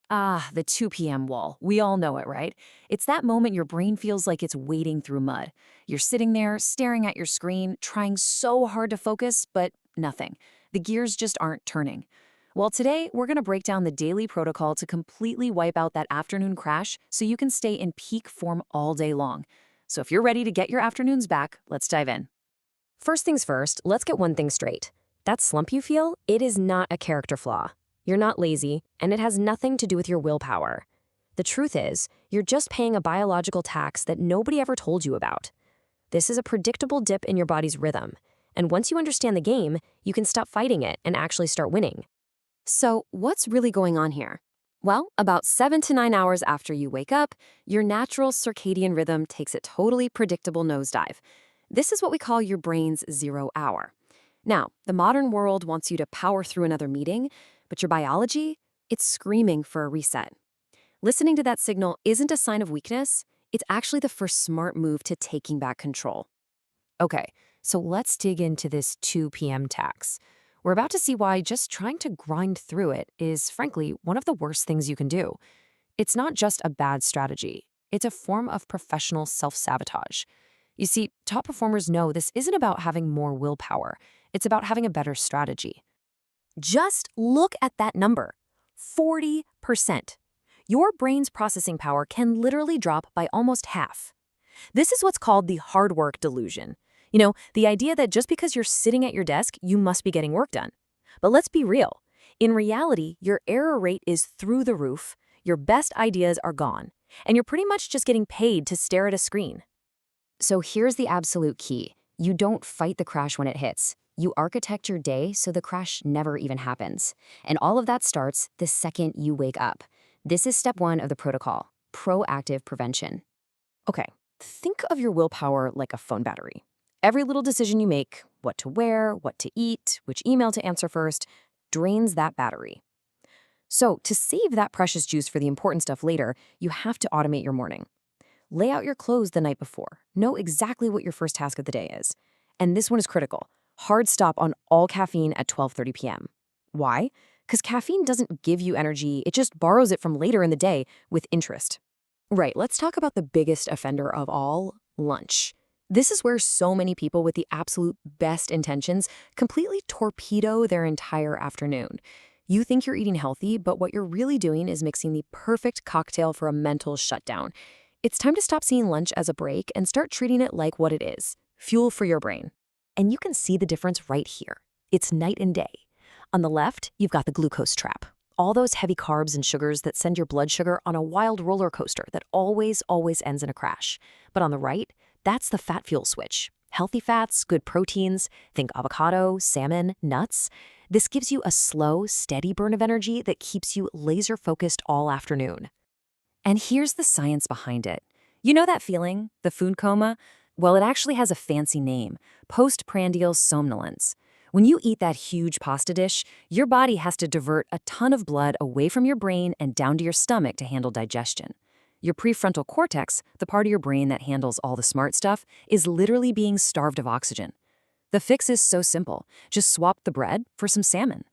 Ah, the 2 p.m. wall. We all know it, right? It's that moment your brain feels like it's wading through mud. You're sitting there, staring at your screen, trying so hard to focus, but nothing. The gears just aren't turning. Well, today, we're going to break down the daily protocol to completely wipe out that afternoon crash so you can stay in peak form all day long. So if you're ready to get your afternoons back, let's dive in. First things first, let's get one thing straight. That slump you feel, it is not a character flaw. You're not lazy, and it has nothing to do with your willpower. The truth is, you're just paying a biological tax that nobody ever told you about. This is a predictable dip in your body's rhythm, and once you understand the game, you can stop fighting it and actually start winning. So, what's really going on here? Well, about 7 to 9 hours after you wake up, your natural circadian rhythm takes a totally predictable nosedive. This is what we call your brain's 0 hour. Now, the modern world wants you to power through another meeting, but your biology, it's screaming for a reset. Listening to that signal isn't a sign of weakness, it's actually the first smart move to taking back control. Okay, so let's dig into this 2 p.m. tax. We're about to see why just trying to grind through it is, frankly, one of the worst things you can do. It's not just a bad strategy, it's a form of professional self-sabotage. You see, top performers know this isn't about having more willpower, it's about having a better strategy. Just look at that number, 40%. Your brain's processing power can literally drop by almost half. This is what's called the hard work delusion. You know, the idea that just because you're sitting at your desk, you must be getting work done. But let's be real. In reality, your error rate is through the roof, your best ideas are gone, and you're pretty much just getting paid to stare at a screen. So here's the absolute key. You don't fight the crash when it hits. You architect your day so the crash never even happens. And all of that starts the second you wake up. This is step 1 of the protocol, proactive prevention. Okay, think of your willpower like a phone battery. Every little decision you make, what to wear, what to eat, which email to answer first, drains that battery. So to save that precious juice for the important stuff later, you have to automate your morning. Lay out your clothes the night before. Know exactly what your first task of the day is. And this one is critical. Hard stop on all caffeine at 12:30 p.m. Why? Because caffeine doesn't give you energy, it just borrows it from later in the day with interest. Right, let's talk about the biggest offender of all, lunch. This is where so many people with the absolute best intentions completely torpedo their entire afternoon. You think you're eating healthy, but what you're really doing is mixing the perfect cocktail for a mental shutdown. It's time to stop seeing lunch as a break and start treating it like what it is, fuel for your brain. And you can see the difference right here. It's night and day. On the left, you've got the glucose trap. All those heavy carbs and sugars that send your blood sugar on a wild roller coaster that always ends in a crash. But on the right, that's the fat fuel switch. Healthy fats, good proteins, think avocado, salmon, nuts. This gives you a slow, steady burn of energy that keeps you laser-focused all afternoon. And here's the science behind it. You know that feeling, the food coma? Well, it actually has a fancy name, Post-Prandial Somnolence. When you eat that huge pasta dish, your body has to divert a ton of blood away from your brain and down to your stomach to handle digestion. Your prefrontal cortex, the part of your brain that handles all the smart stuff, is literally being starved of oxygen. The fix is so simple. Just swap the bread for some salmon.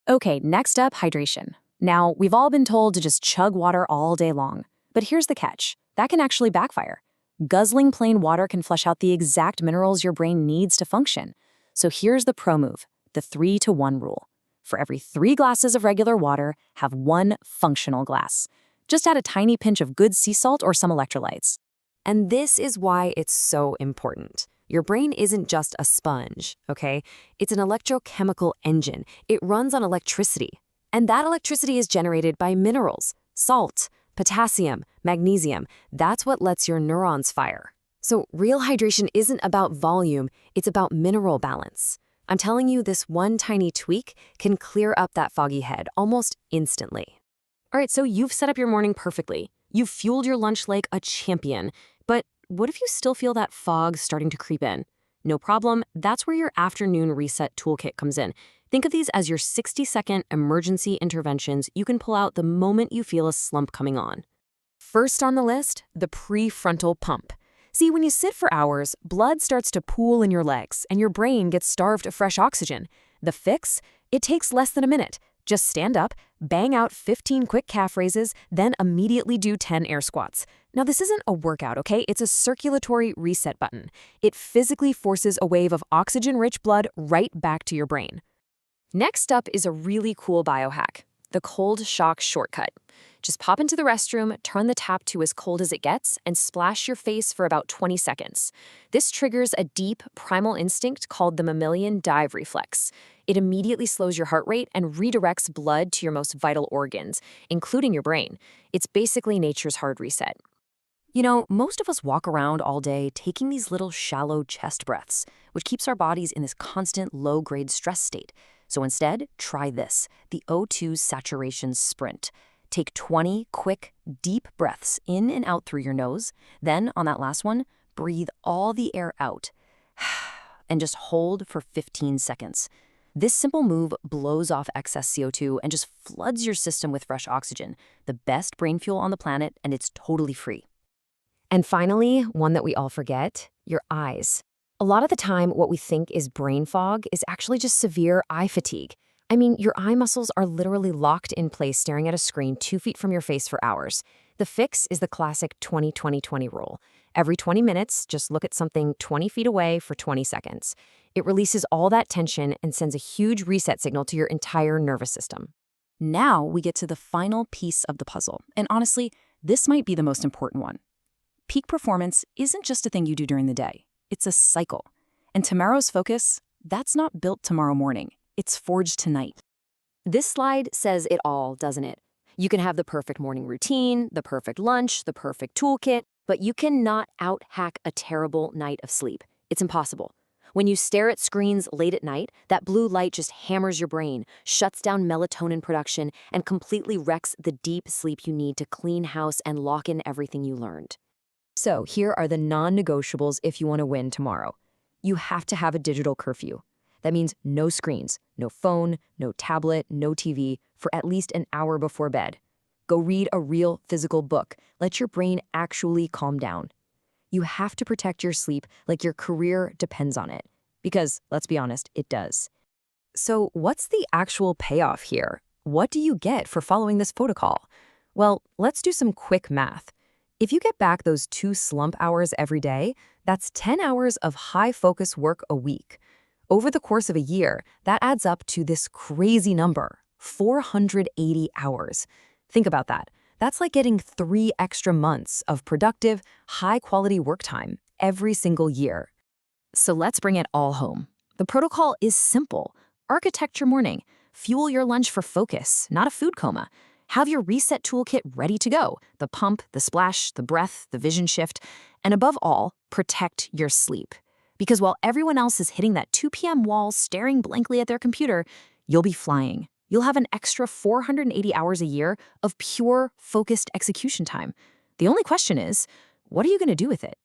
Okay, next up, hydration. Now, we've all been told to just chug water all day long. But here's the catch. That can actually backfire. Guzzling plain water can flush out the exact minerals your brain needs to function. So here's the pro move, the 3-to-1 rule. For every 3 glasses of regular water, have 1 functional glass. Just add a tiny pinch of good sea salt or some electrolytes. And this is why it's so important. Your brain isn't just a sponge, okay? It's an electrochemical engine. It runs on electricity. And that electricity is generated by minerals, salt, potassium, magnesium. That's what lets your neurons fire. So real hydration isn't about volume, it's about mineral balance. I'm telling you, this one tiny tweak can clear up that foggy head almost instantly. All right, so you've set up your morning perfectly. You've fueled your lunch like a champion. But what if you still feel that fog starting to creep in? No problem, that's where your afternoon reset toolkit comes in. Think of these as your 60-second emergency interventions you can pull out the moment you feel a slump coming on. First on the list, the prefrontal pump. See, when you sit for hours, blood starts to pool in your legs and your brain gets starved of fresh oxygen. The fix? It takes less than a minute. Just stand up, bang out 15 quick calf raises, then immediately do 10 air squats. Now, this isn't a workout, okay? It's a circulatory reset button. It physically forces a wave of oxygen-rich blood right back to your brain. Next up is a really cool biohack, the cold shock shortcut. Just pop into the restroom, turn the tap to as cold as it gets, and splash your face for about 20 seconds. This triggers a deep, primal instinct called the mammalian dive reflex. It immediately slows your heart rate and redirects blood to your most vital organs, including your brain. It's basically nature's hard reset. You know, most of us walk around all day taking these little shallow chest breaths, which keeps our bodies in this constant low-grade stress state. So instead, try this, the O2 saturation sprint. Take 20 quick, deep breaths in and out through your nose. Then, on that last one, breathe all the air out. And just hold for 15 seconds. This simple move blows off excess CO2 and just floods your system with fresh oxygen, the best brain fuel on the planet, and it's totally free. And finally, one that we all forget, your eyes. A lot of the time, what we think is brain fog is actually just severe eye fatigue. I mean, your eye muscles are literally locked in place staring at a screen 2 feet from your face for hours. The fix is the classic 20-20-20 rule. Every 20 minutes, just look at something 20 feet away for 20 seconds. It releases all that tension and sends a huge reset signal to your entire nervous system. Now we get to the final piece of the puzzle. And honestly, this might be the most important one. Peak performance isn't just a thing you do during the day. It's a cycle. And tomorrow's focus, that's not built tomorrow morning. It's forged tonight. This slide says it all, doesn't it? You can have the perfect morning routine, the perfect lunch, the perfect toolkit, but you cannot out-hack a terrible night of sleep. It's impossible. When you stare at screens late at night, that blue light just hammers your brain, shuts down melatonin production, and completely wrecks the deep sleep you need to clean house and lock in everything you learned. So here are the non-negotiables if you want to win tomorrow. You have to have a digital curfew. That means no screens, no phone, no tablet, no TV for at least an hour before bed. Go read a real physical book. Let your brain actually calm down. You have to protect your sleep like your career depends on it. Because, let's be honest, it does. So what's the actual payoff here? What do you get for following this protocol? Well, let's do some quick math. If you get back those 2 slump hours every day, that's 10 hours of high-focus work a week. Over the course of a year, that adds up to this crazy number, 480 hours. Think about that. That's like getting 3 extra months of productive, high-quality work time every single year. So let's bring it all home. The protocol is simple. Architect your morning. Fuel your lunch for focus, not a food coma. Have your reset toolkit ready to go. The pump, the splash, the breath, the vision shift. And above all, protect your sleep. Because while everyone else is hitting that 2 p.m. wall staring blankly at their computer, you'll be flying. You'll have an extra 480 hours a year of pure, focused execution time. The only question is, what are you going to do with it?